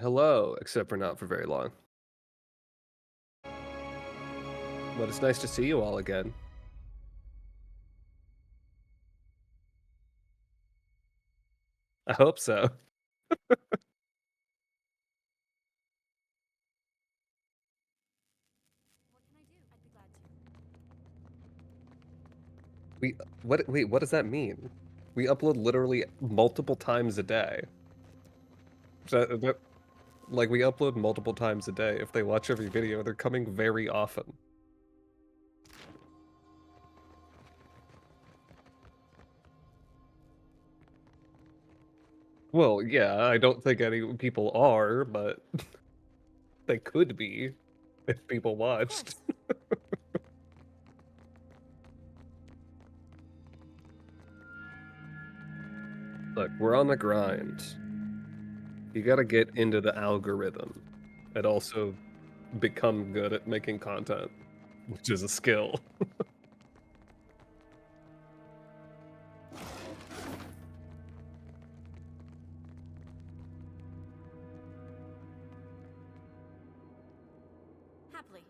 Hello, except for not for very long. But it's nice to see you all again. I hope so. What can I do? I'd be glad to. We what wait, what does that mean? We upload literally multiple times a day. Like we upload multiple times a day. If they watch every video, they're coming very often. Well, yeah, I don't think any people are, but they could be if people Of watched. course. Look, we're on the grind. You gotta get into the algorithm and also become good at making content, which is a skill. Happily.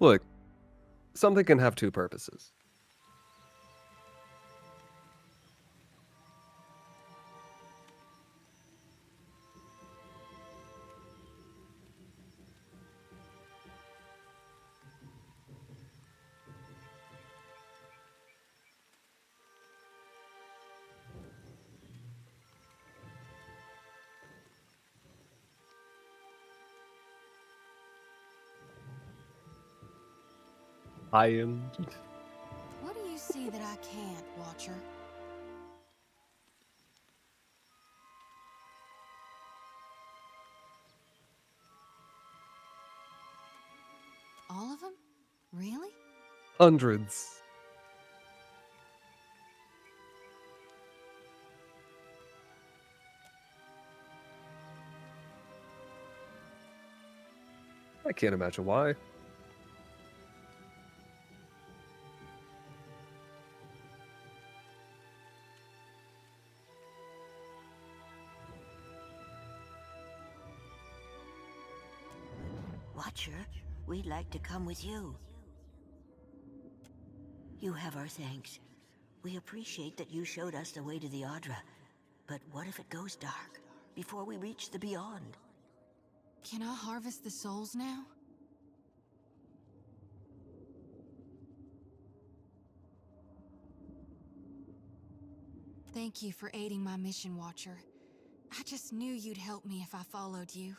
Look, something can have two purposes. I am. What do you see that I can't, Watcher? All of them? Really? Hundreds. I can't imagine why. Watcher, we'd like to come with you. You have our thanks. We appreciate that you showed us the way to the Audra. But what if it goes dark before we reach the Beyond? Can I harvest the souls now? Thank you for aiding my mission, Watcher. I just knew you'd help me if I followed you.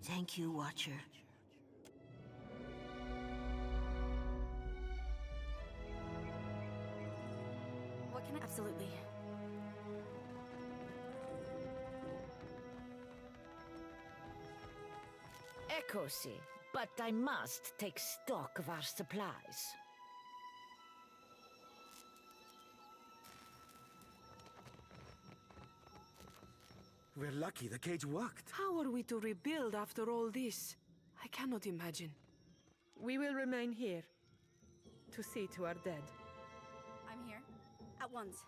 Thank you, Watcher. What can I... Absolutely. Echoesy, but I must take stock of our supplies. We're lucky the cage worked. How are we to rebuild after all this? I cannot imagine. We will remain here to see to our dead. I'm here. At once.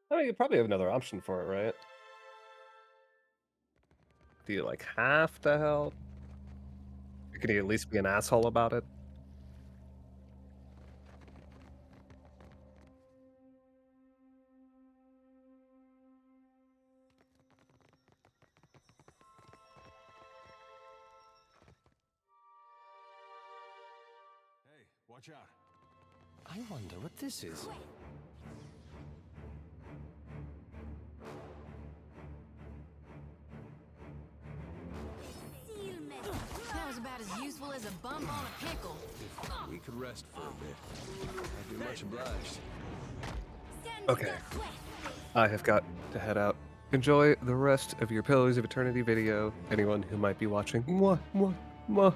Oh, you probably have another option for it, right? Do you like have to help? Or can you at least be an asshole about it? Watch out. I wonder what this is. That was about as useful as a bump on a pickle. If we could rest for a bit, I'd be much obliged. Okay. I have got to head out. Enjoy the rest of your Pillars of Eternity video. Anyone who might be watching. Mwah, mwah, mwah.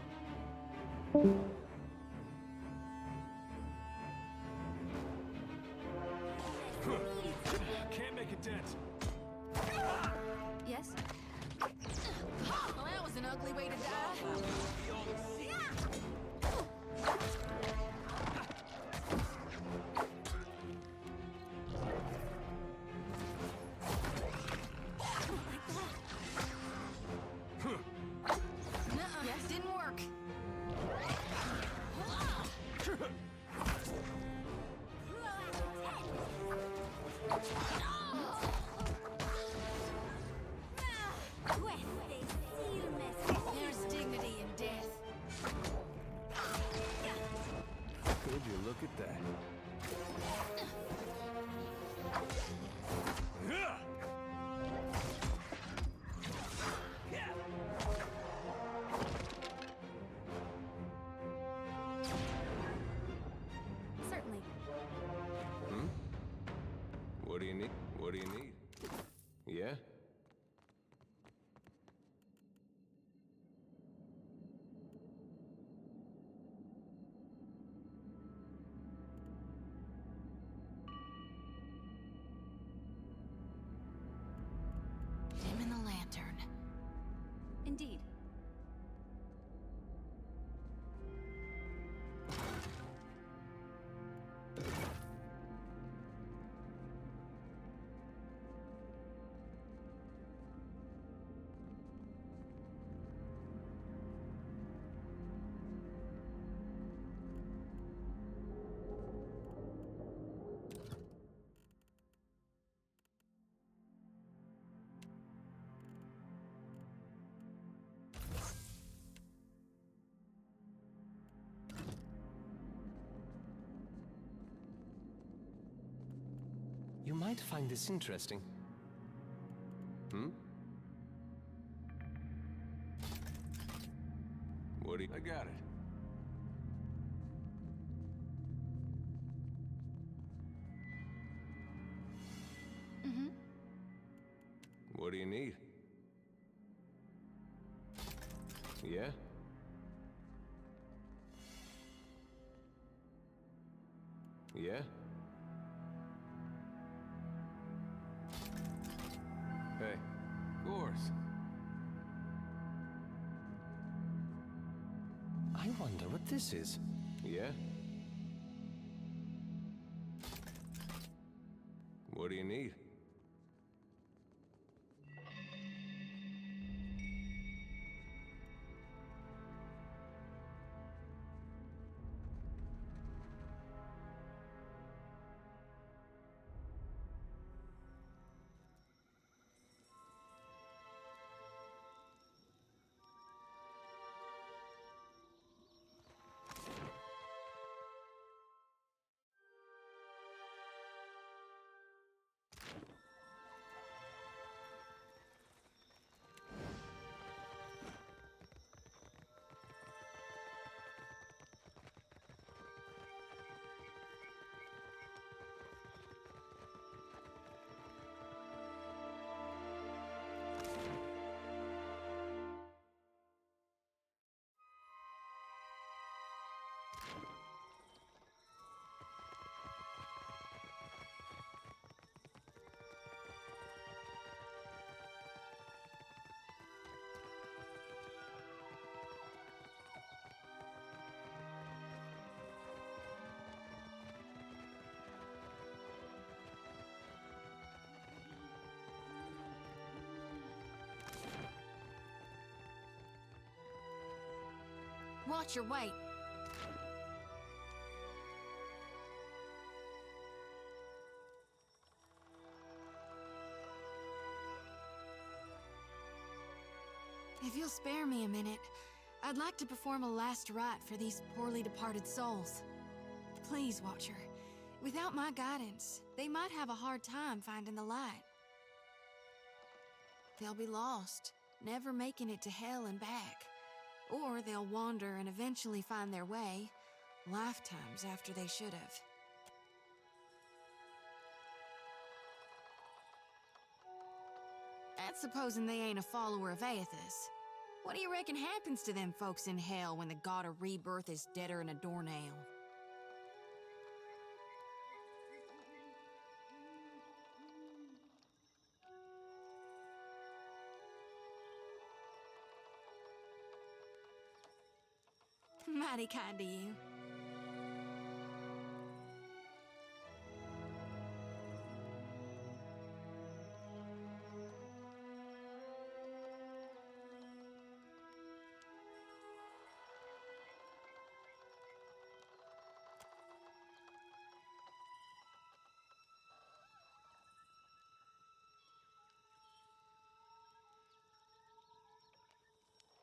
Can't make a dent. Yes? Well, that was an ugly way to die. Nuh-uh, didn't work. There's dignity in death. Could you look at that? Certainly. Hmm? What do you need? What do you need? Yeah? Dim in the lantern. Indeed. You might find this interesting. Hmm? What do you... I got it. Mm-hmm. What do you need? Yeah? Yeah? Hey, of course. I wonder what this is. Yeah? What do you need? Watch your weight. If you'll spare me a minute, I'd like to perform a last rite for these poorly departed souls. Please, Watcher. Without my guidance, they might have a hard time finding the light. They'll be lost, never making it to hell and back. Or they'll wander and eventually find their way, lifetimes after they should have. That's supposing they ain't a follower of Aethys. What do you reckon happens to them folks in hell when the god of rebirth is deader than a doornail? Mighty kind of you.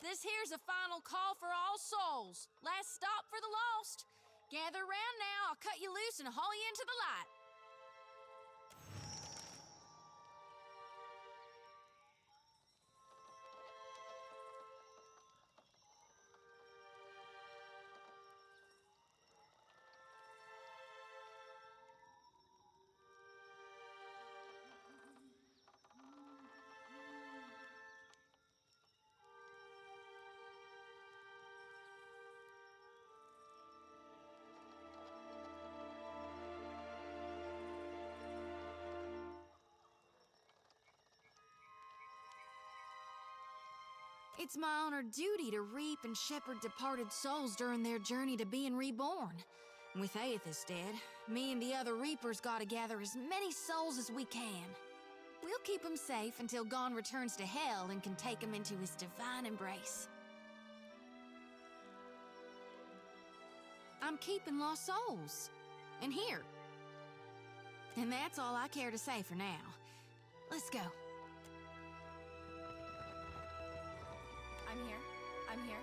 This here's a final call for all souls. Last stop for the lost. Gather round now, I'll cut you loose and haul you into the light. It's my honored duty to reap and shepherd departed souls during their journey to being reborn. With Aethys dead, me and the other reapers gotta gather as many souls as we can. We'll keep them safe until Gon returns to hell and can take them into his divine embrace. I'm keeping lost souls. And here. And that's all I care to say for now. Let's go. I'm here. I'm here.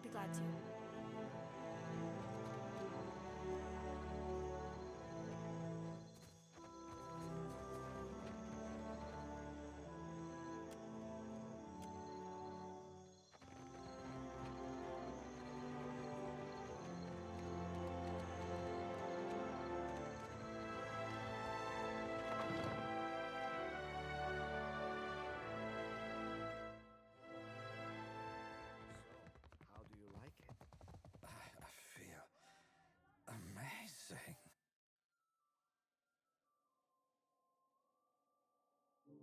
Be glad to. How do you like it? I feel amazing. What do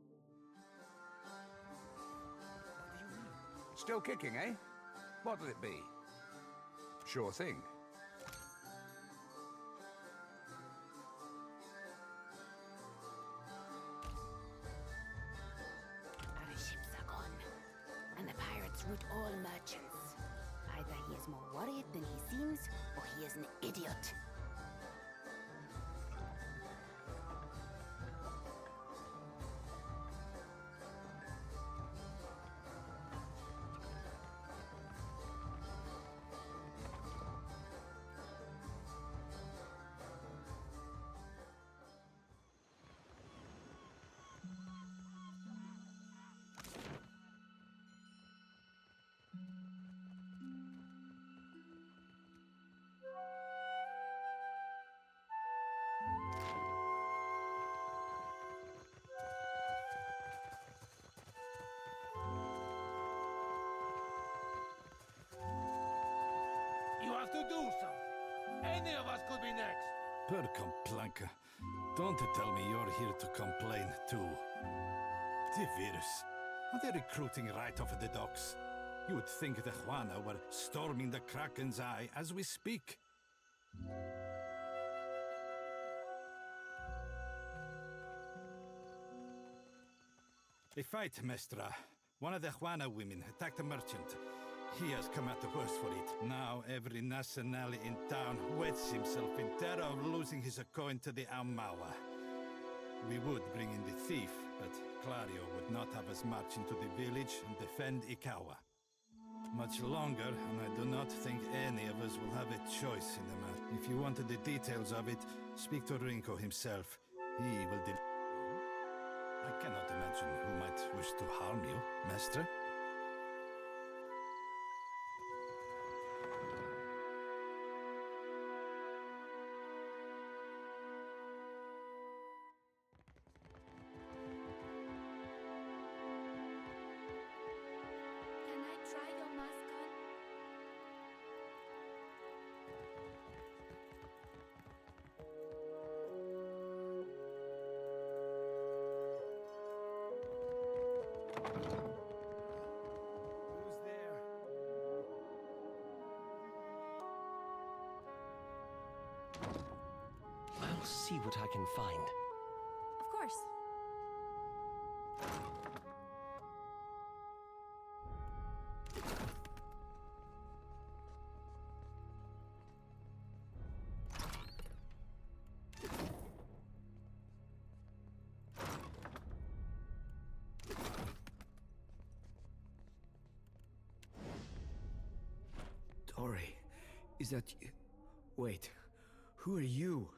you mean? Still kicking, eh? What'll it be? Sure thing. Our ships are gone, and the pirates root all merchants. Either he is more worried than he seems, or he is an idiot. You have to do something. Any of us could be next. Per complanka. Don't tell me you're here to complain too. The virus. Are they recruiting right off of the docks? You would think the Juana were storming the Kraken's Eye as we speak. A fight, Mestra. One of the Juana women attacked a merchant. He has come out the worst for it. Now every nationale in town wets himself in terror of losing his coin to the Amawa. We would bring in the thief, but Clario would not have us march into the village and defend Ikawa. Much longer, and I do not think any of us will have a choice in the matter. If you wanted the details of it, speak to Rinko himself. He will I cannot imagine who might wish to harm you, Mestre. Can I try your mascot? Who's there? I'll see what I can find. Of course. Tori, is that you? Wait, who are you?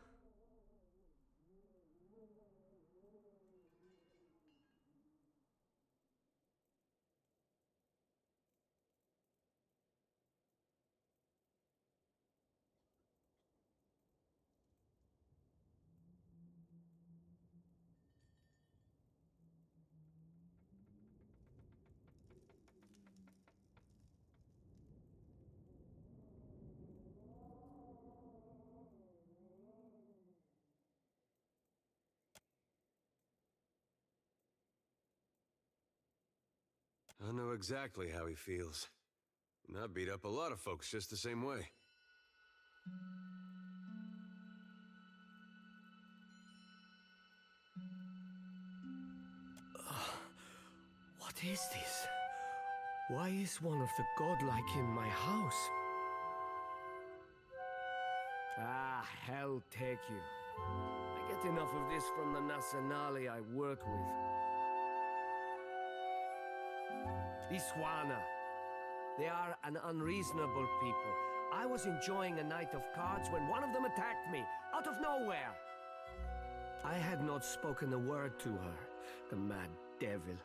I know exactly how he feels. And I beat up a lot of folks just the same way. What is this? Why is one of the godlike in my house? Ah, hell take you. I get enough of this from the Nacionali I work with. This Juana. They are an unreasonable people. I was enjoying a night of cards when one of them attacked me, out of nowhere. I had not spoken a word to her, the mad devil.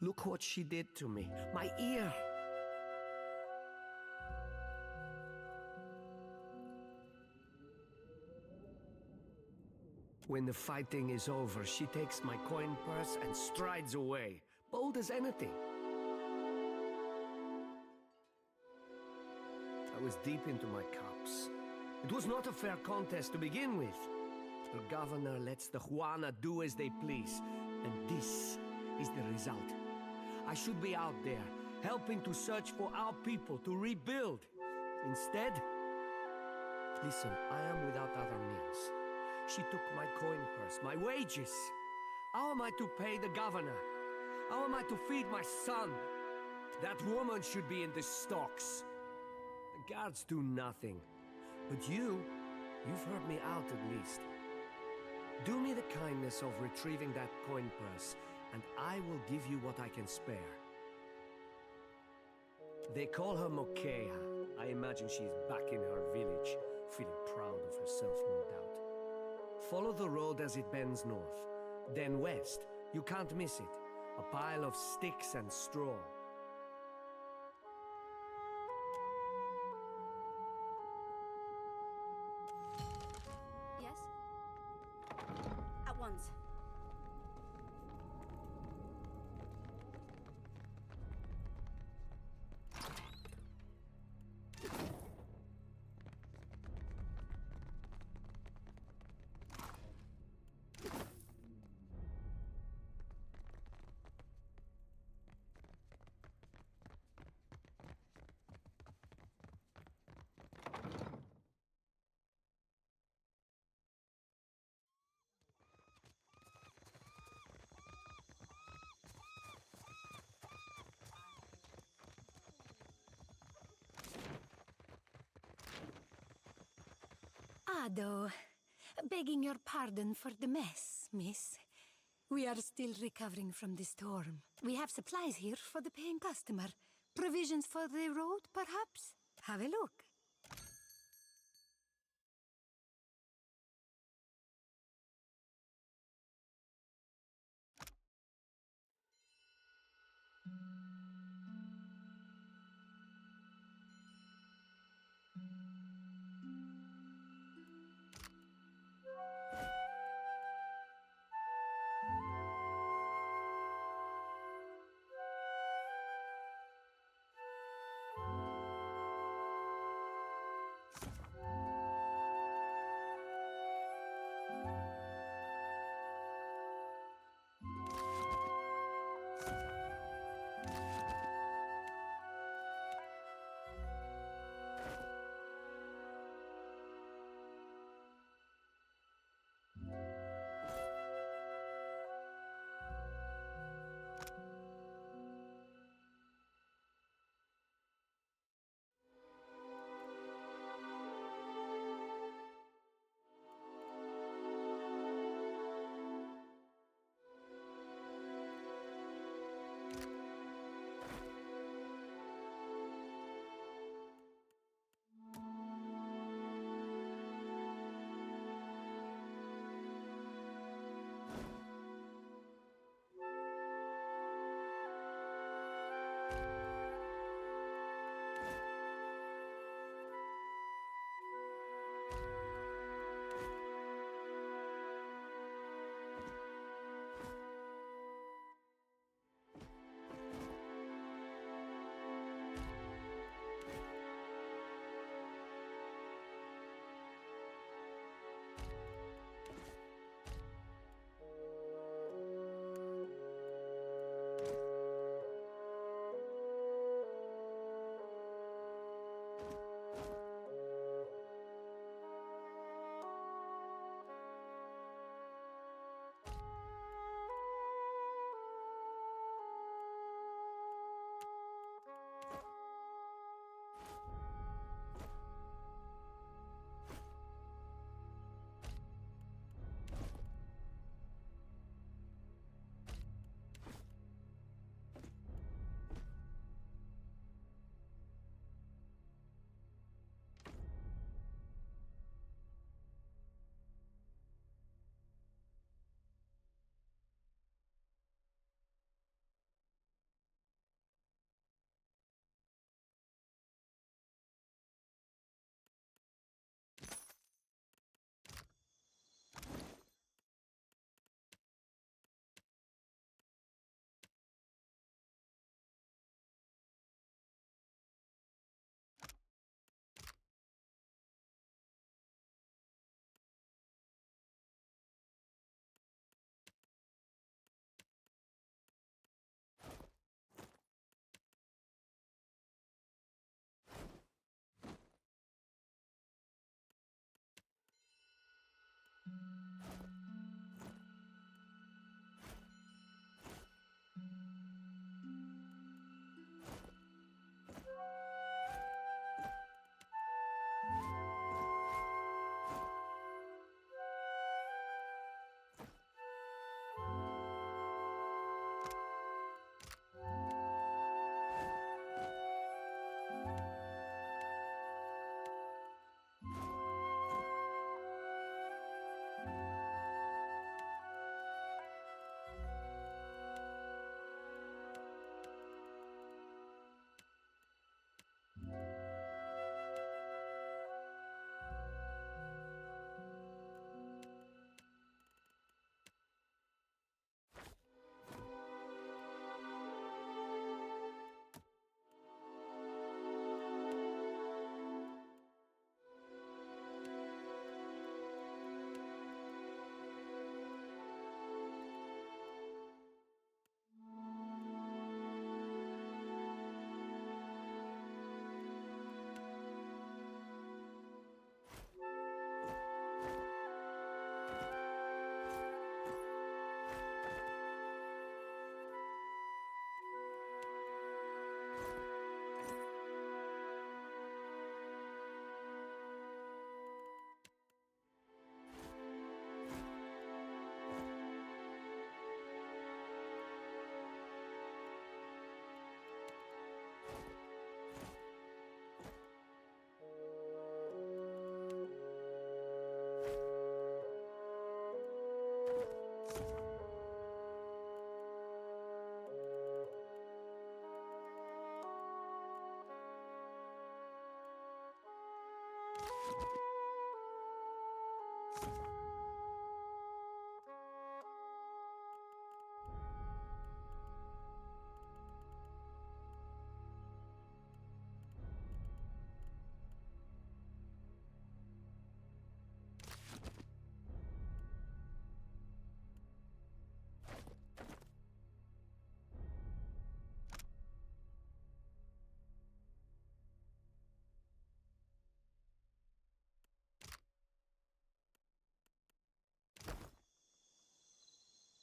Look what she did to me, my ear. When the fighting is over, she takes my coin purse and strides away, bold as anything. I was deep into my cups. It was not a fair contest to begin with. The governor lets the Juana do as they please, and this is the result. I should be out there, helping to search for our people to rebuild. Instead, listen, I am without other means. She took my coin purse, my wages. How am I to pay the governor? How am I to feed my son? That woman should be in the stocks. The guards do nothing. But you've heard me out at least. Do me the kindness of retrieving that coin purse, and I will give you what I can spare. They call her Mokea. I imagine she's back in her village, feeling proud of herself, no doubt. Follow the road as it bends north, then west. You can't miss it. A pile of sticks and straw. Yes? At once. Ado, begging your pardon for the mess, miss. We are still recovering from the storm. We have supplies here for the paying customer. Provisions for the road, perhaps? Have a look.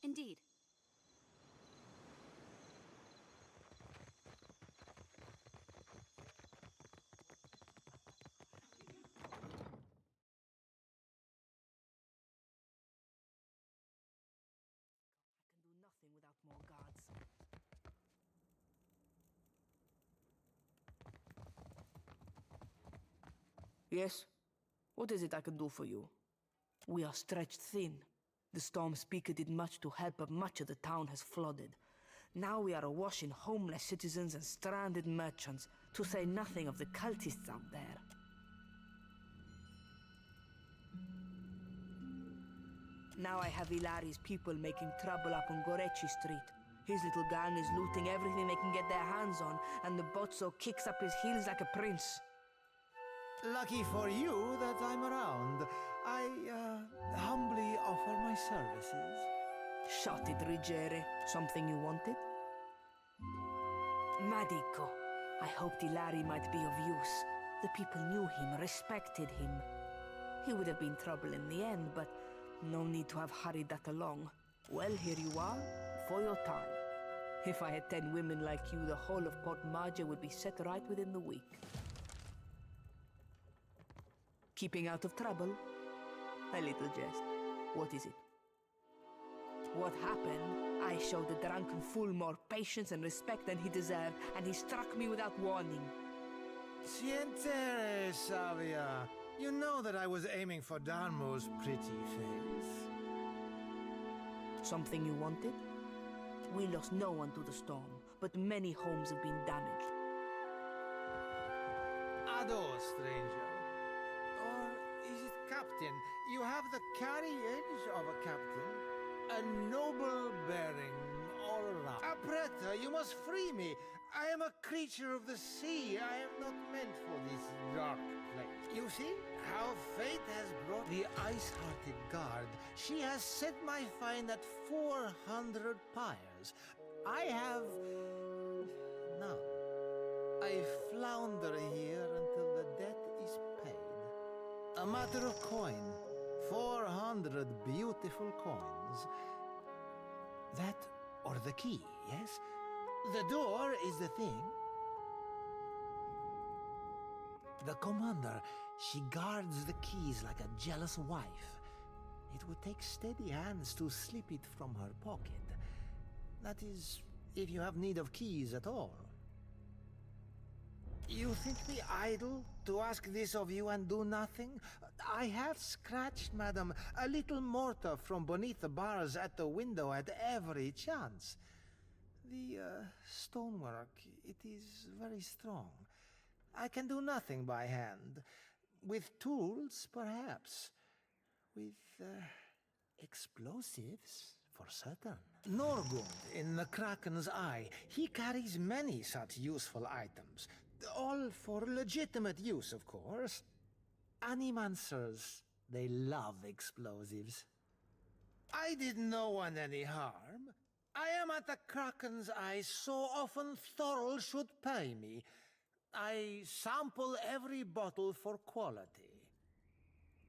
Indeed. Nothing without more guards. Yes? What is it I can do for you? We are stretched thin. The storm speaker did much to help, but much of the town has flooded. Now we are awash in homeless citizens and stranded merchants, to say nothing of the cultists out there. Now I have Ilari's people making trouble up on Gorechi Street. His little gang is looting everything they can get their hands on, and the Bozzo kicks up his heels like a prince. Lucky for you that I'm around. I, humbly offer my services. Shut it, Rigere. Something you wanted? Madico. I hoped Ilari might be of use. The people knew him, respected him. He would have been trouble in the end, but no need to have hurried that along. Well, here you are, for your time. If I had 10 women like you, the whole of Port Maja would be set right within the week. Keeping out of trouble? A little jest. What is it? What happened? I showed the drunken fool more patience and respect than he deserved, and he struck me without warning. Sientere, Savia. You know that I was aiming for Darmo's pretty face. Something you wanted? We lost no one to the storm, but many homes have been damaged. Ado, stranger. Or is it captain? You have the carriage of a captain. A noble bearing all around. Apretta, you must free me. I am a creature of the sea. I am not meant for this dark place. You see how fate has brought the ice-hearted guard. She has set my fine at 400 pyres. I have none. I flounder here until the debt is paid. A matter of coin. 400 beautiful coins. That or the key, yes? The door is the thing. The commander, she guards the keys like a jealous wife. It would take steady hands to slip it from her pocket. That is, if you have need of keys at all. You think me idle to ask this of you and do nothing? I have scratched, madam, a little mortar from beneath the bars at the window at every chance. The stonework, it is very strong. I can do nothing by hand. With tools, perhaps. With explosives, for certain. Norgund, in the Kraken's Eye, he carries many such useful items. All for legitimate use, of course. Animancers, they love explosives. I did no one any harm. I am at the Kraken's Eye so often Thorol should pay me. I sample every bottle for quality.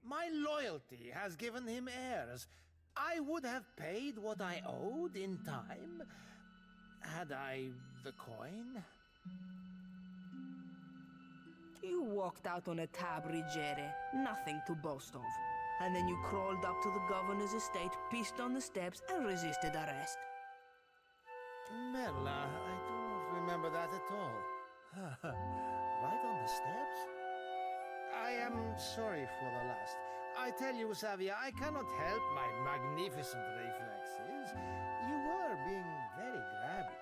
My loyalty has given him heirs. I would have paid what I owed in time, had I the coin. You walked out on a tab, Rigere, nothing to boast of. And then you crawled up to the governor's estate, pissed on the steps, and resisted arrest. Merla, I do not remember that at all. Right on the steps? I am sorry for the last. I tell you, Savia, I cannot help my magnificent reflexes. You were being very grabby.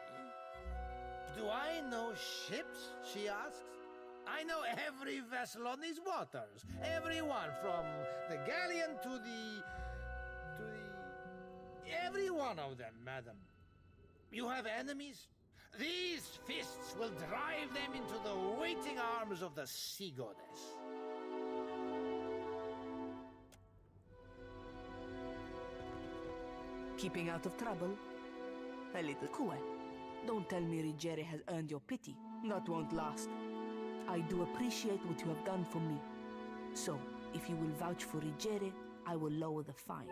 Do I know ships? She asks. I know every vessel on these waters. Everyone from the galleon to the... Every one of them, madam. You have enemies? These fists will drive them into the waiting arms of the sea goddess. Keeping out of trouble? A little cool. Don't tell me Ruggieri has earned your pity. That won't last. I do appreciate what you have done for me. So, if you will vouch for Ruggieri, I will lower the fine.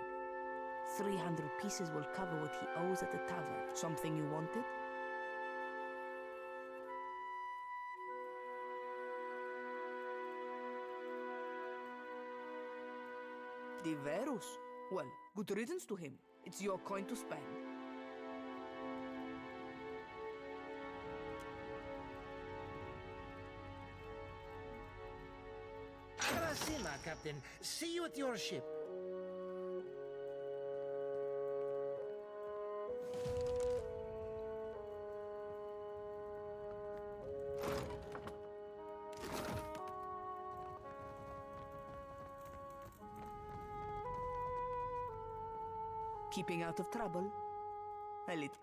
300 pieces will cover what he owes at the tavern. Something you wanted? Diverus? Well, good riddance to him. It's your coin to spend. Arasima, Captain. See you at your ship. Keeping out of trouble? A little.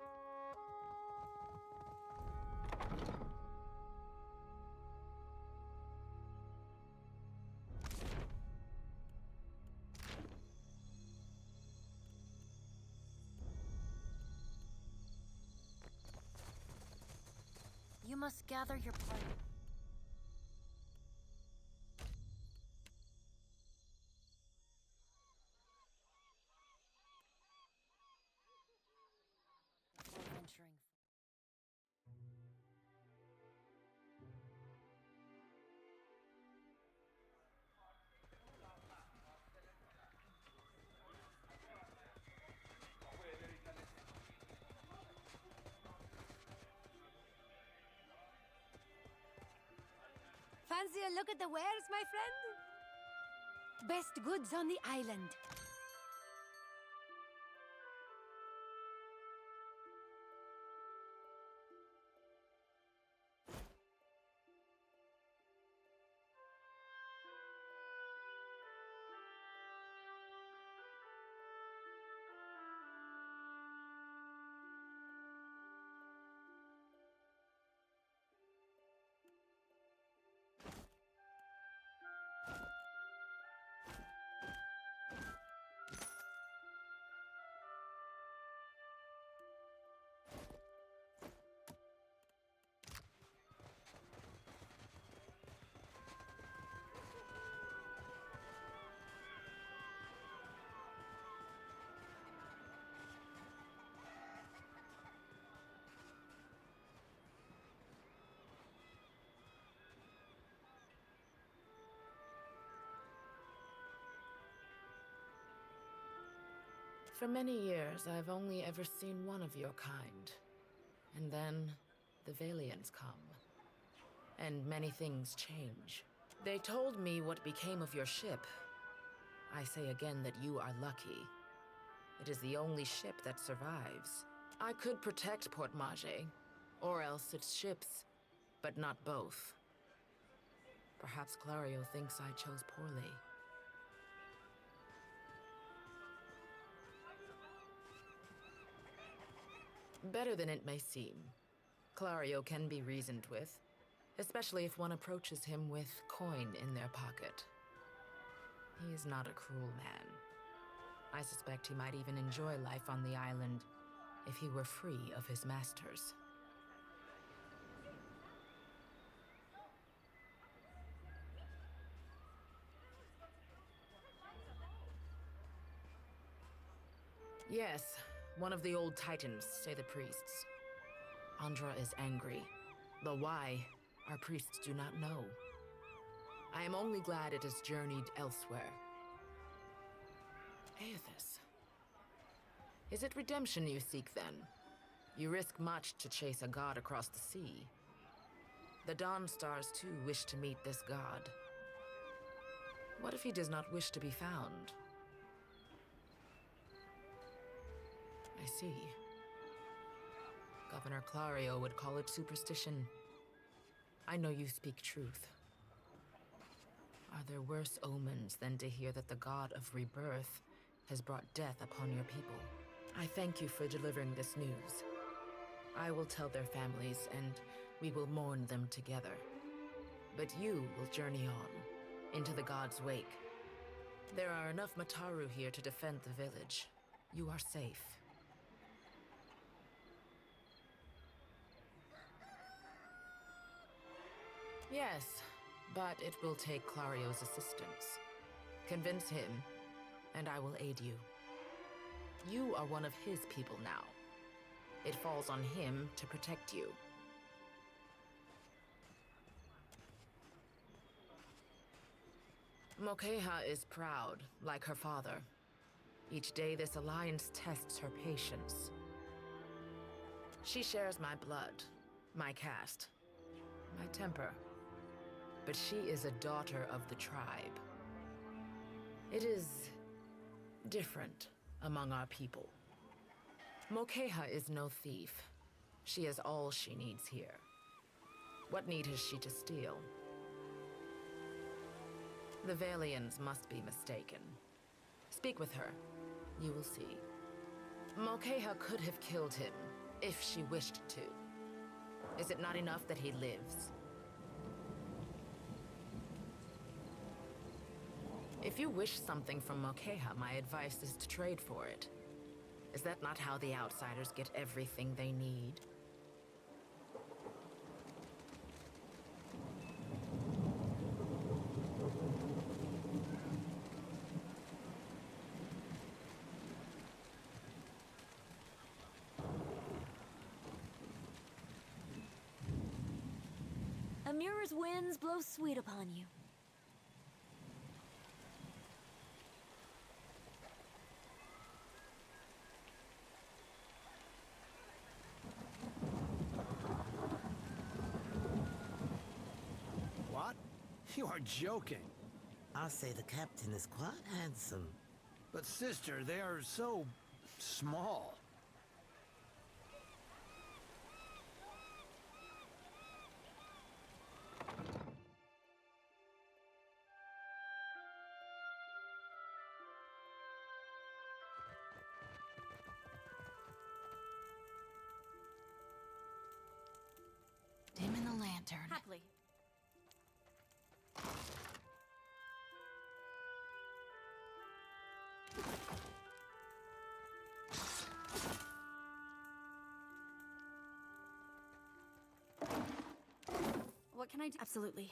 You must gather your party. Before venturing. Fancy a look at the wares, my friend? Best goods on the island. For many years, I've only ever seen one of your kind. And then, the Valiants come. And many things change. They told me what became of your ship. I say again that you are lucky. It is the only ship that survives. I could protect Port Mage, or else its ships, but not both. Perhaps Clario thinks I chose poorly. Better than it may seem. Clario can be reasoned with, especially if one approaches him with coin in their pocket. He is not a cruel man. I suspect he might even enjoy life on the island if he were free of his masters. Yes, one of the old titans, say the priests. Andra is angry. The why, our priests do not know. I am only glad it has journeyed elsewhere. Aethys. Is it redemption you seek, then? You risk much to chase a god across the sea. The Dawn Stars, too, wish to meet this god. What if he does not wish to be found? I see. Governor Clario would call it superstition. I know you speak truth. Are there worse omens than to hear that the god of rebirth has brought death upon your people? I thank you for delivering this news. I will tell their families, and we will mourn them together. But you will journey on, into the god's wake. There are enough Mataru here to defend the village. You are safe. Yes, but it will take Clario's assistance. Convince him, and I will aid you. You are one of his people now. It falls on him to protect you. Mokeha is proud, like her father. Each day this alliance tests her patience. She shares my blood, my caste, my temper. But she is a daughter of the tribe. It is different among our people. Mokeha is no thief. She has all she needs here. What need has she to steal? The Valians must be mistaken. Speak with her. You will see. Mokeha could have killed him, if she wished to. Is it not enough that he lives? If you wish something from Mokeha, my advice is to trade for it. Is that not how the outsiders get everything they need? Amura's winds blow sweet upon you. What? You are joking. I'll say the captain is quite handsome. But sister, they are so small. Dim in the lantern. Happily. What can I do? Absolutely.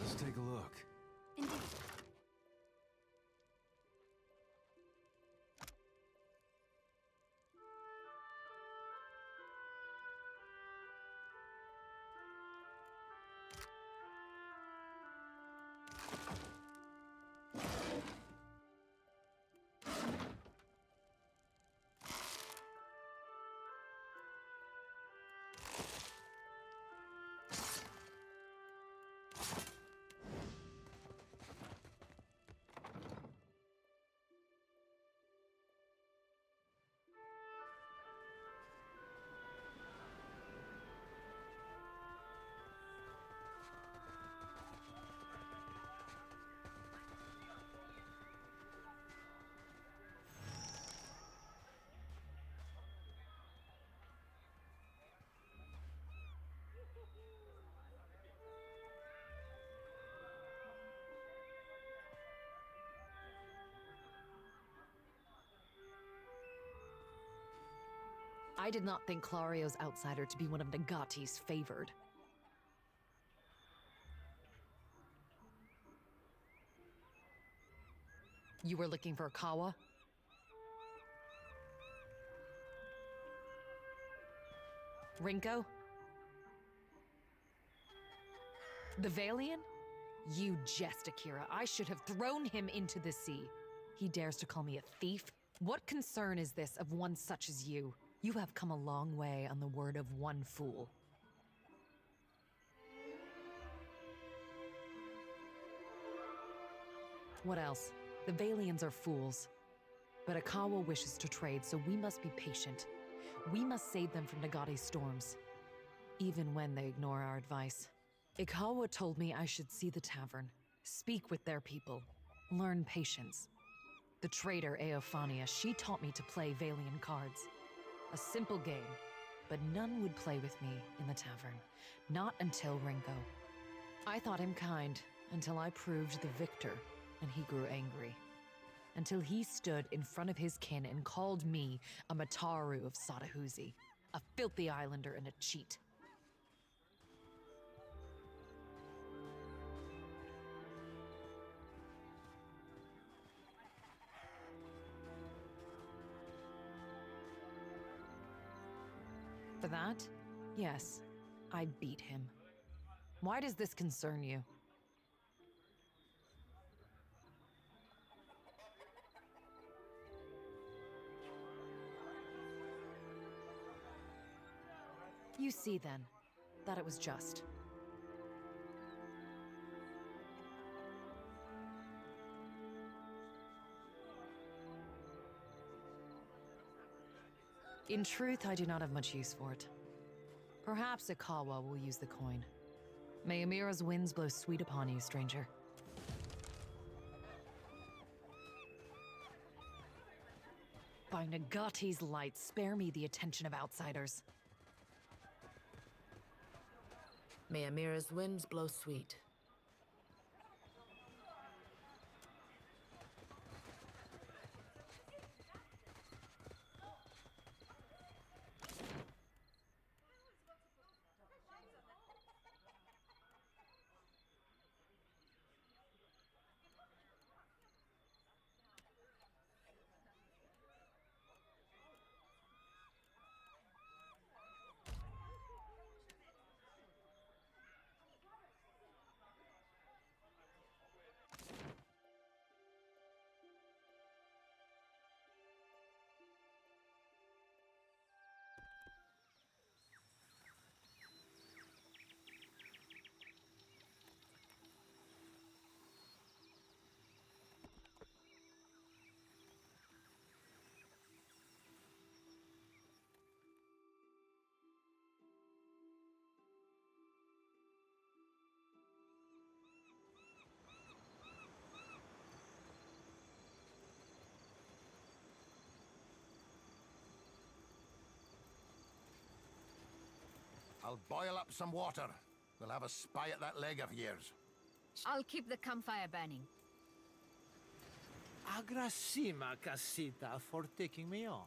Let's take a look. Indeed. I did not think Clario's outsider to be one of Nagati's favored. You were looking for Kawa? Rinko? The Valian? You jest, Akira. I should have thrown him into the sea. He dares to call me a thief? What concern is this of one such as you? You have come a long way on the word of one fool. What else? The Valians are fools. But Akawa wishes to trade, so we must be patient. We must save them from Nagati's storms, even when they ignore our advice. Ikawa told me I should see the tavern, speak with their people, learn patience. The trader Eophania, she taught me to play Valian cards. A simple game, but none would play with me in the tavern. Not until Rinko. I thought him kind, until I proved the victor, and he grew angry. Until he stood in front of his kin and called me a Mataru of Sadahuzi, a filthy islander and a cheat. For that, yes, I beat him. Why does this concern you? You see, then, that it was just. In truth, I do not have much use for it. Perhaps Ikawa will use the coin. May Amira's winds blow sweet upon you, stranger. By Nagati's light, spare me the attention of outsiders. May Amira's winds blow sweet. I'll boil up some water. We'll have a spy at that leg of yours. I'll keep the campfire burning. Agrasima, Casita, for taking me on.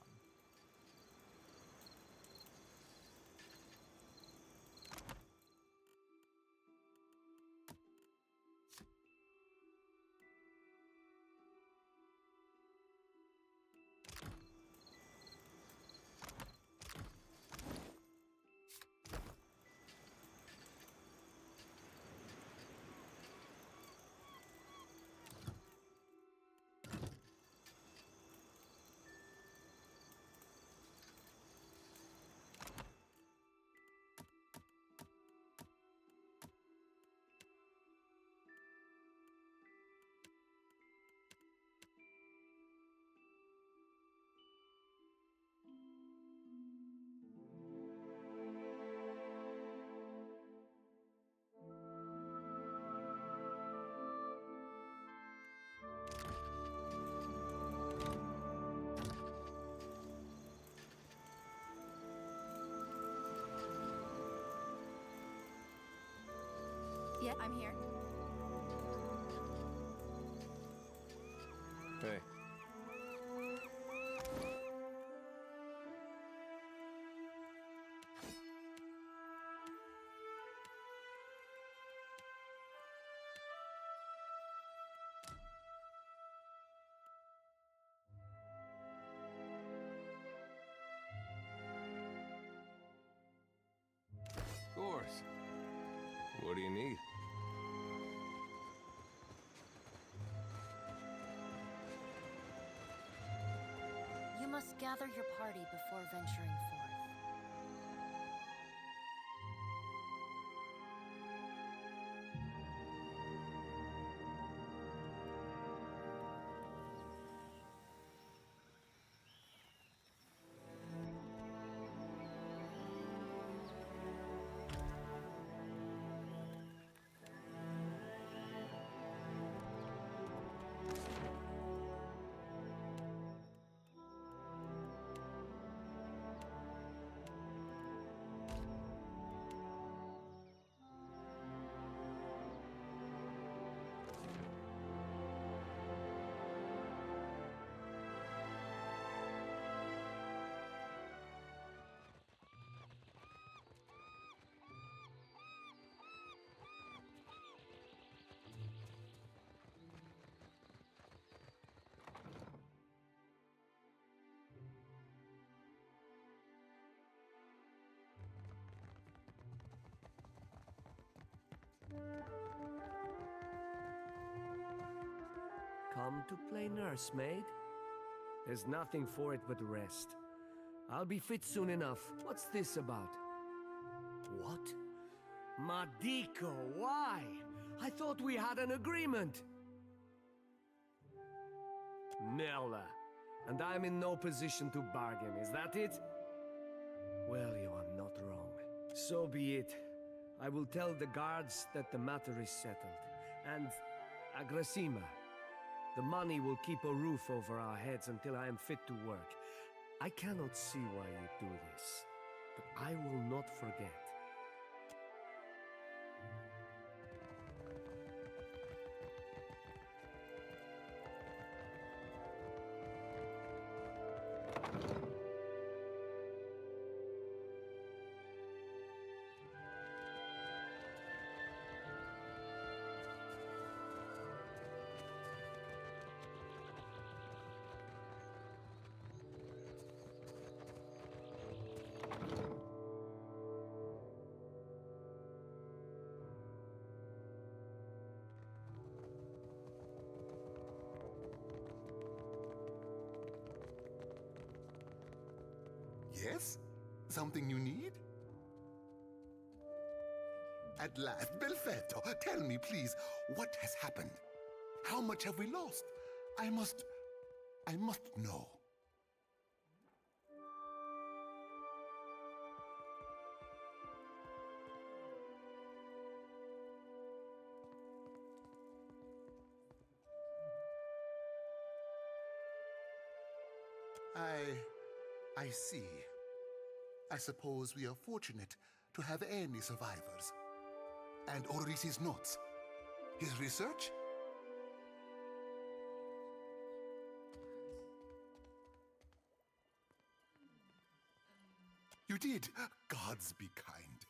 Yeah, I'm here. Hey. What do you need? You must gather your party before venturing forth. Come to play nursemaid? There's nothing for it but rest. I'll be fit soon enough. What's this about? What? Madiko, why? I thought we had an agreement. Nella, and I'm in no position to bargain, is that it? Well, you are not wrong. So be it. I will tell the guards that the matter is settled. And, Agrasima, the money will keep a roof over our heads until I am fit to work. I cannot see why you do this, but I will not forget. Yes? Something you need? At last, Belfetto, tell me, please, what has happened? How much have we lost? I must know. I see. I suppose we are fortunate to have any survivors. And Orisi's notes. His research? You did. Gods be kind.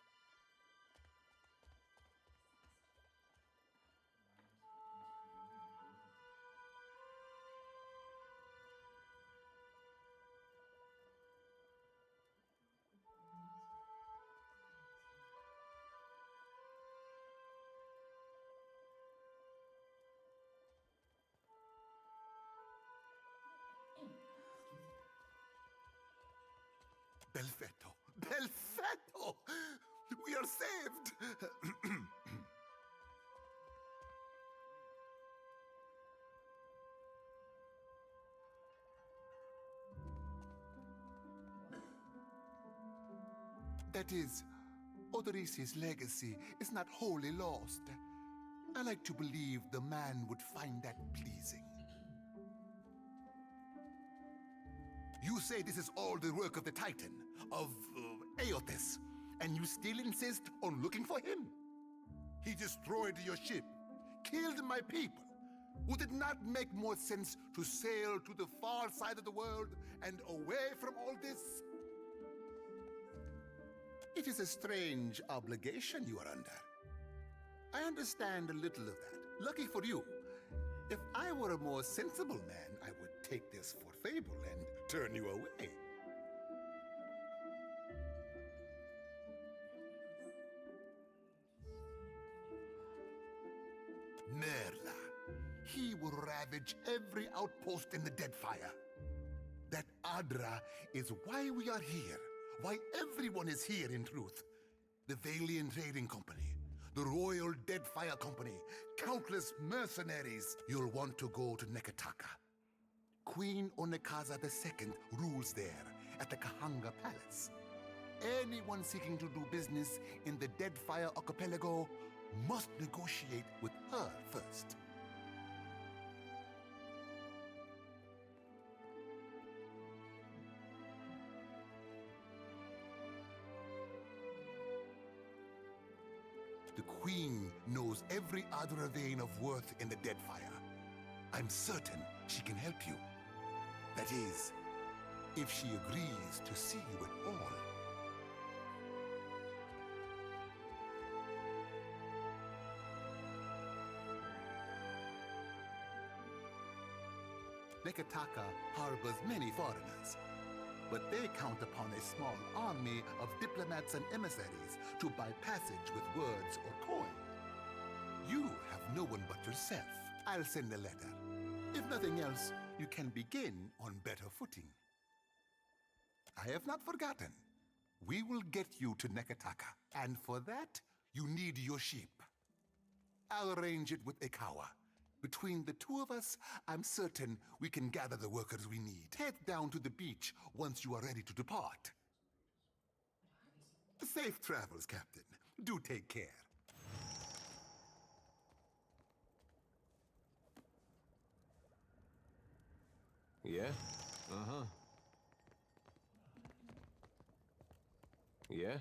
Belfetto! Belfetto! We are saved! That is, Odorisi's legacy is not wholly lost. I like to believe the man would find that pleasing. You say this is all the work of the Titan, of Aeotis, and you still insist on looking for him? He destroyed your ship, killed my people. Would it not make more sense to sail to the far side of the world and away from all this? It is a strange obligation you are under. I understand a little of that. Lucky for you. If I were a more sensible man, I would take this for fable and turn you away. will ravage every outpost in the Deadfire. That Adra is why we are here, why everyone is here in truth. The Valiant Trading Company, the Royal Deadfire Company, countless mercenaries. You'll want to go to Nekataka. Queen Onekaza II rules there at the Kahanga Palace. Anyone seeking to do business in the Deadfire Archipelago must negotiate with her first. The Queen knows every Adra vein of worth in the Deadfire. I'm certain she can help you. That is, if she agrees to see you at all. Nekataka harbors many foreigners, but they count upon a small army of diplomats and emissaries to buy passage with words or coin. You have no one but yourself. I'll send a letter. If nothing else, you can begin on better footing. I have not forgotten. We will get you to Nekataka, and for that, you need your sheep. I'll arrange it with Ikawa. Between the two of us, I'm certain we can gather the workers we need. Head down to the beach once you are ready to depart. Safe travels, Captain. Do take care. Yeah? Uh-huh. Yeah?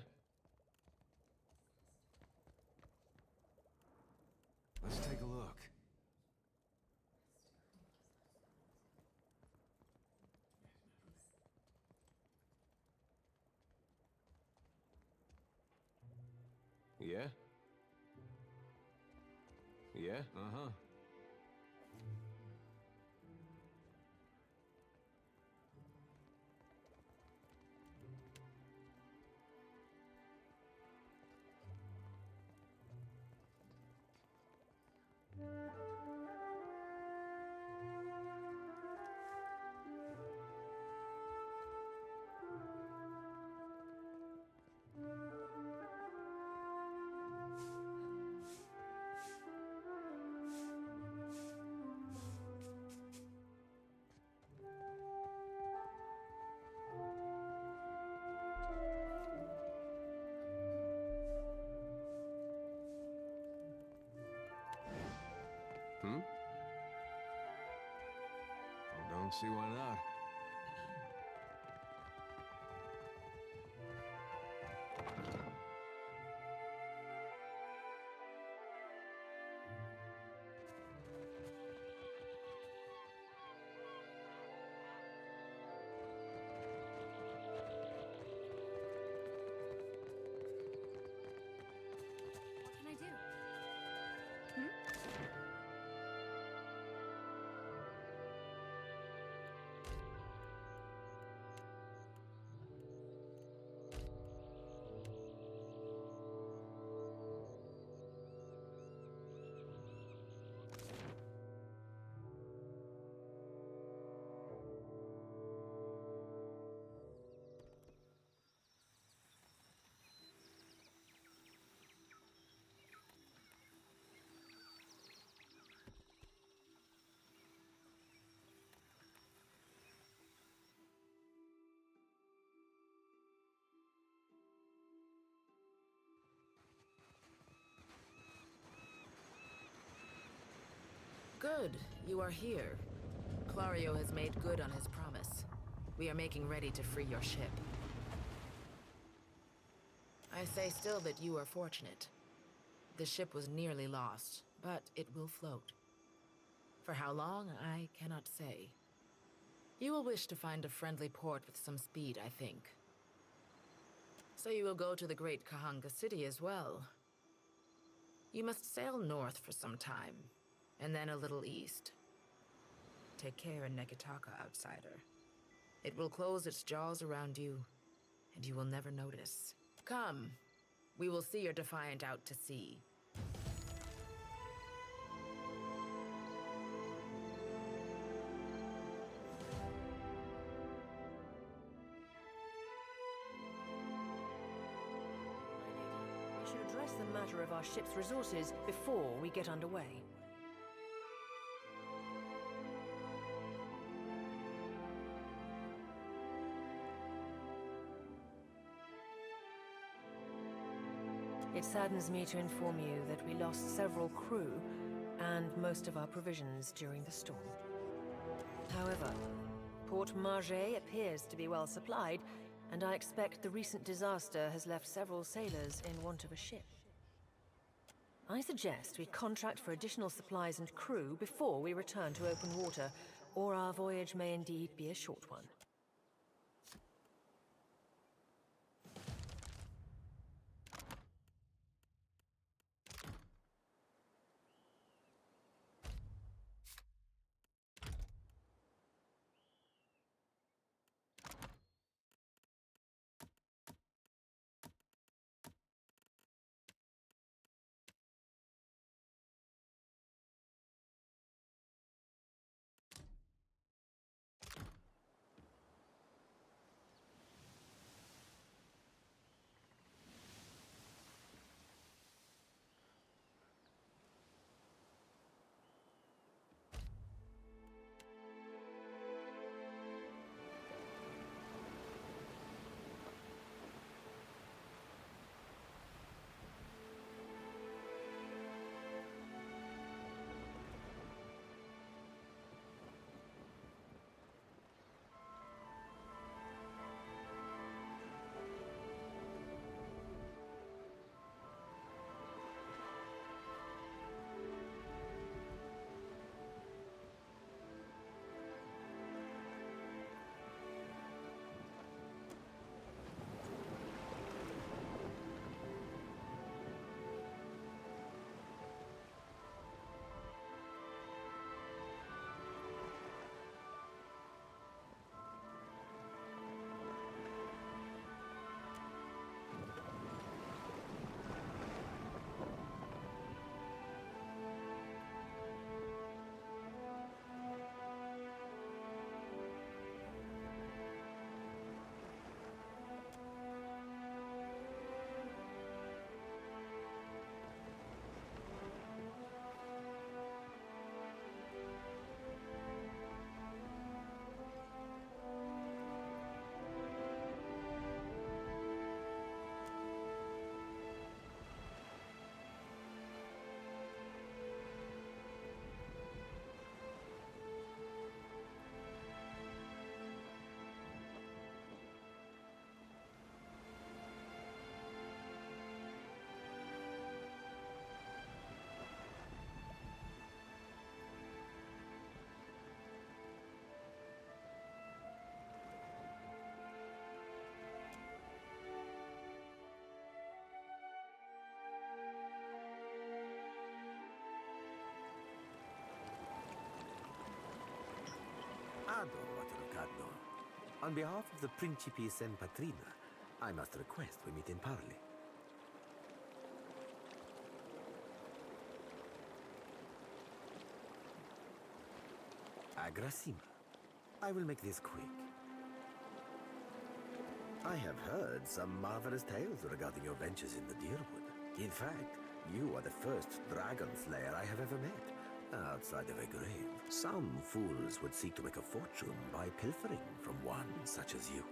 Let's take a look. Yeah? Yeah? Uh-huh. Hmm? I don't see why not. What can I do? Hmm? Good, you are here. Clario has made good on his promise. We are making ready to free your ship. I say still that you are fortunate. The ship was nearly lost, but it will float. For how long, I cannot say. You will wish to find a friendly port with some speed, I think. So you will go to the great Kahanga city as well. You must sail north for some time, and then a little east. Take care in Nekataka, outsider. It will close its jaws around you, and you will never notice. Come, we will see your Defiant out to sea. address the matter of our ship's resources before we get underway. It saddens me to inform you that we lost several crew and most of our provisions during the storm. However, Port Margé appears to be well supplied, and I expect the recent disaster has left several sailors in want of a ship. I suggest we contract for additional supplies and crew before we return to open water, or our voyage may indeed be a short one. Patrocado. On behalf of the Principes and Patrina, I must request we meet in parley. Agrasima. I will make this quick. I have heard some marvelous tales regarding your ventures in the Deerwood. In fact, you are the first dragon slayer I have ever met. Outside of a grave, some fools would seek to make a fortune by pilfering from one such as you.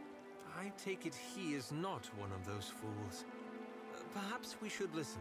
I take it he is not one of those fools. Perhaps we should listen.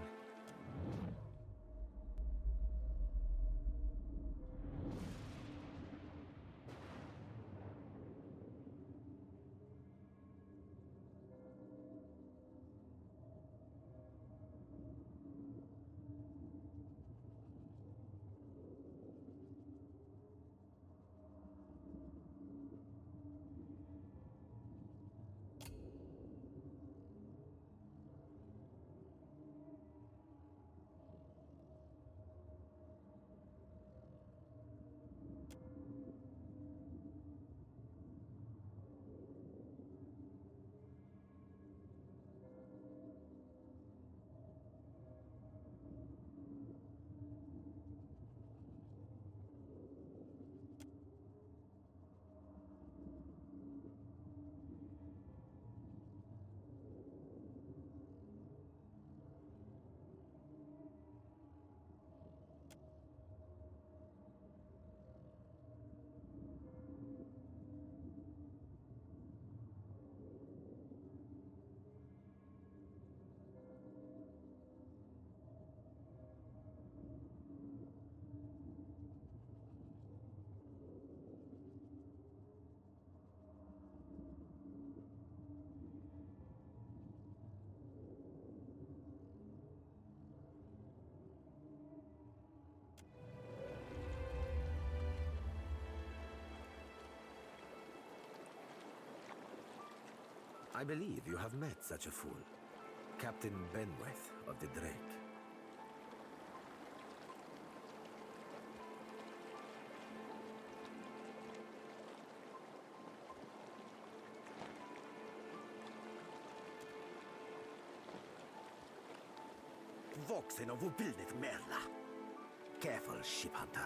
I believe you have met such a fool. Captain Benweth of the Drake. Voksen of Ubilnet Merla. Careful, ship hunter.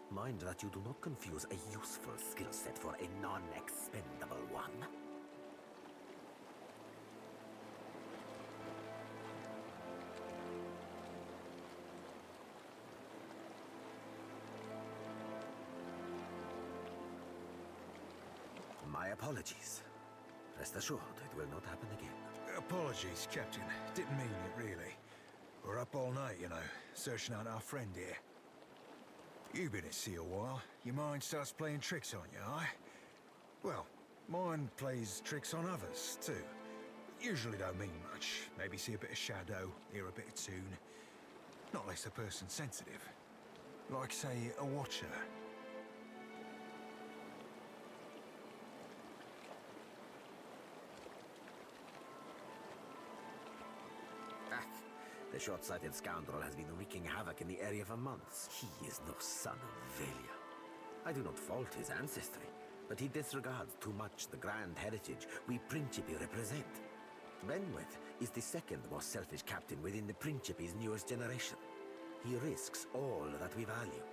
Mind that you do not confuse a useful skill set for a non-expendable one. My apologies. Rest assured, it will not happen again. Apologies, Captain. Didn't mean it, really. We're up all night, you know, searching out our friend here. You've been at sea a while. Your mind starts playing tricks on you, aye? Well, mine plays tricks on others, too. Usually don't mean much. Maybe see a bit of shadow, hear a bit of tune. Not unless the person's sensitive. Like, say, a watcher. The short-sighted scoundrel has been wreaking havoc in the area for months. He is no son of Velia. I do not fault his ancestry, but he disregards too much the grand heritage we Principi represent. Benweth is the second most selfish captain within the Principi's newest generation. He risks all that we value.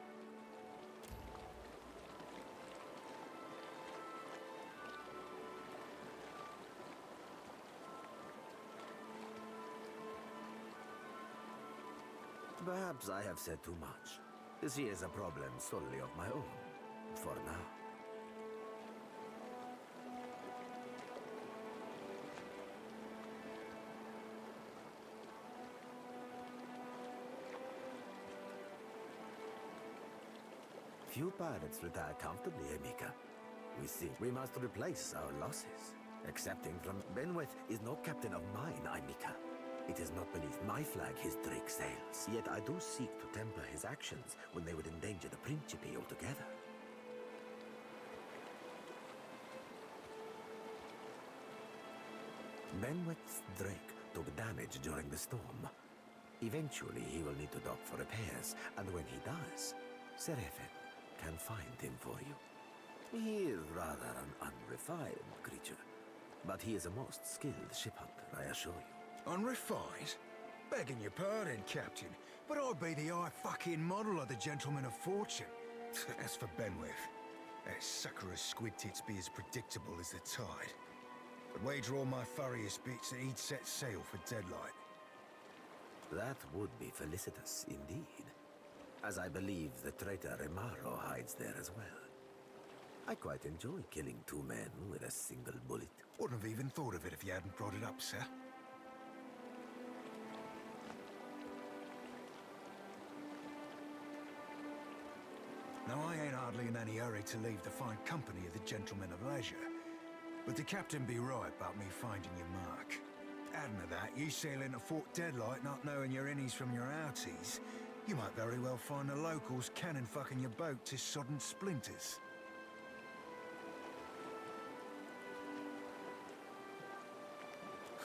Perhaps I have said too much. This is a problem solely of my own, for now. Few pirates retire comfortably, Emika. We must replace our losses. Accepting from Benweth is no captain of mine, Emika. It is not beneath my flag his Drake sails. Yet I do seek to temper his actions when they would endanger the Principe altogether. Benweth's Drake took damage during the storm. Eventually he will need to dock for repairs, and when he does, Seraphin can find him for you. He is rather an unrefined creature, but he is a most skilled ship hunter, I assure you. Unrefined? Begging your pardon, Captain, but I'd be the fucking model of the gentleman of fortune. As for Benweth, that sucker of squid tits be as predictable as the tide. I'd wager all my furriest bits that he'd set sail for Deadlight. That would be felicitous indeed, as I believe the traitor Remaro hides there as well. I quite enjoy killing two men with a single bullet. Wouldn't have even thought of it if you hadn't brought it up, sir. Now, I ain't hardly in any hurry to leave the fine company of the gentlemen of leisure. But the captain be right about me finding your mark. Adding to that, you sail into Fort Deadlight not knowing your innies from your outies, you might very well find the locals cannon fucking your boat to sodden splinters.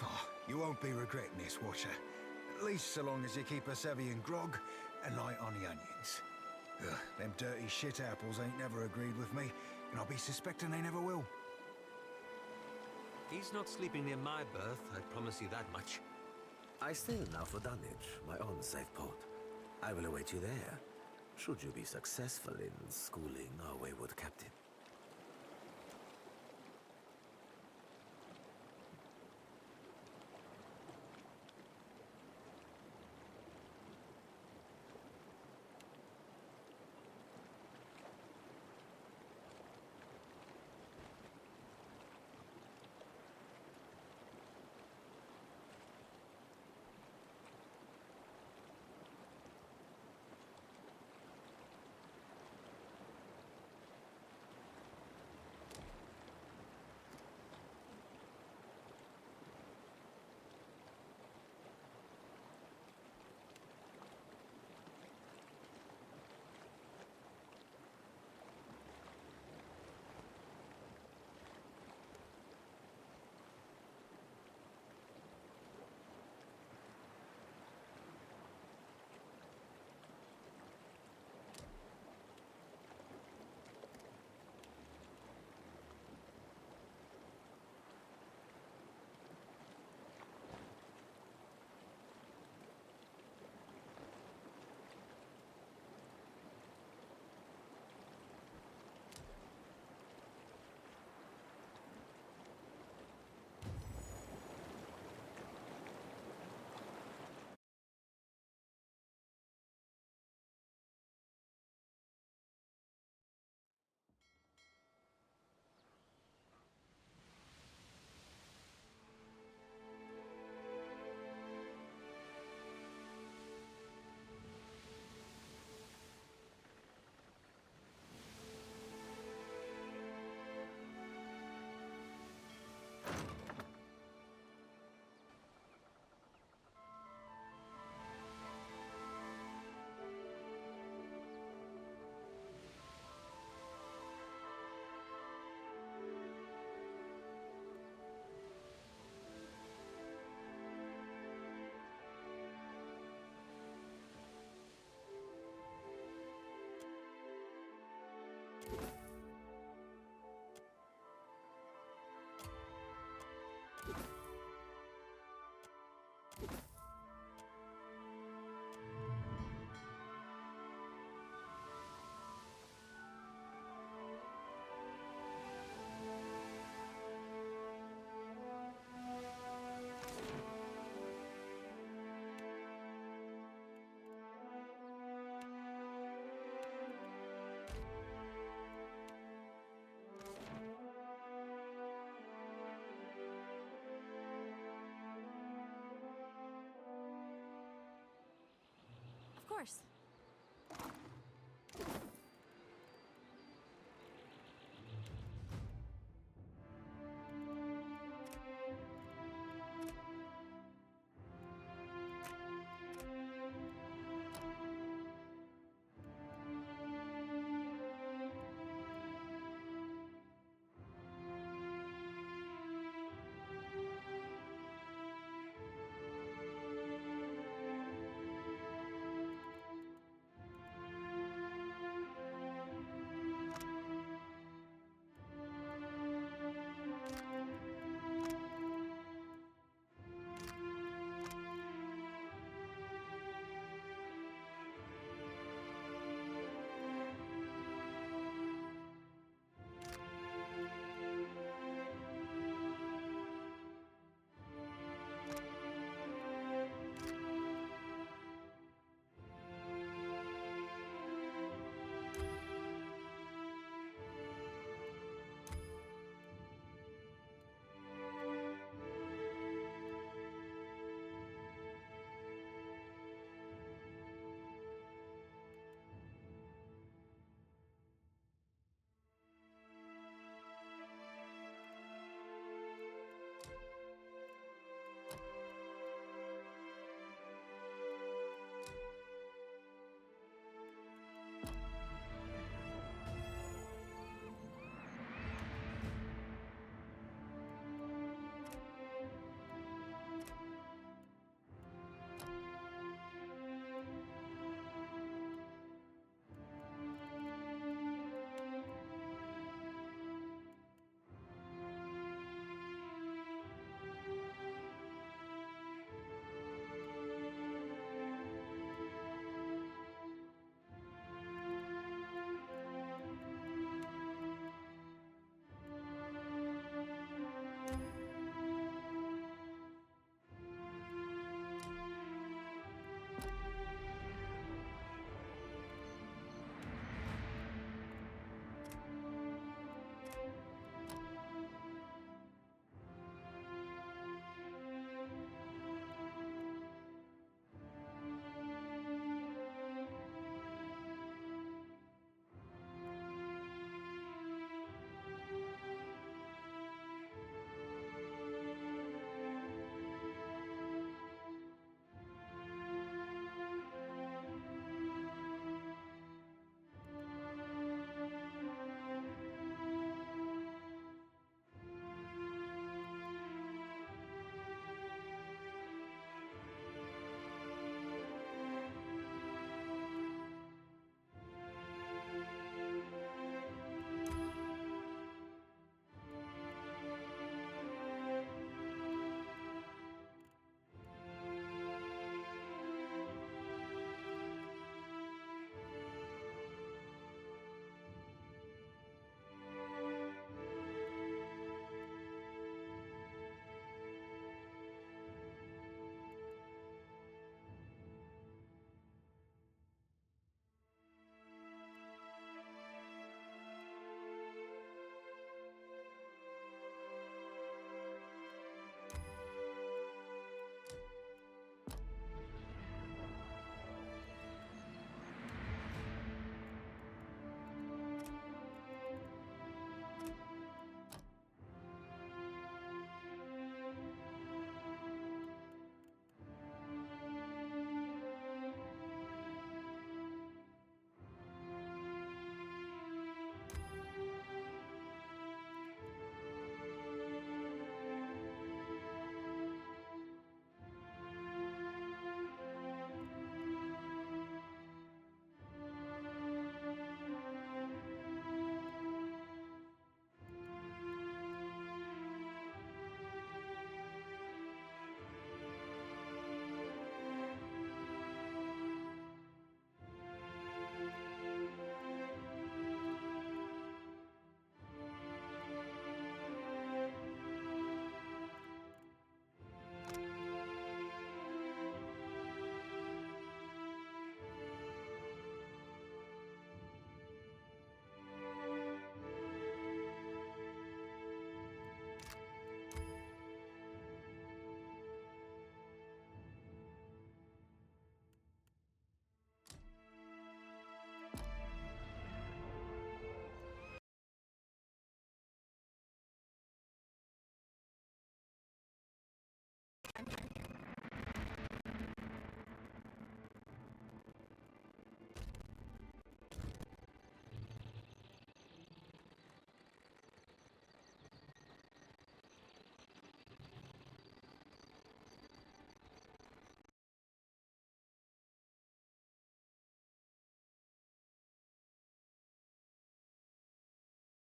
Oh, you won't be regretting this, Watcher. At least so long as you keep us heavy in grog and light on the onions. Ugh, them dirty shit apples ain't never agreed with me, and I'll be suspecting they never will. He's not sleeping near my berth, I promise you that much. I sail now for Dunwich, my own safe port. I will await you there, should you be successful in schooling our wayward captain. course.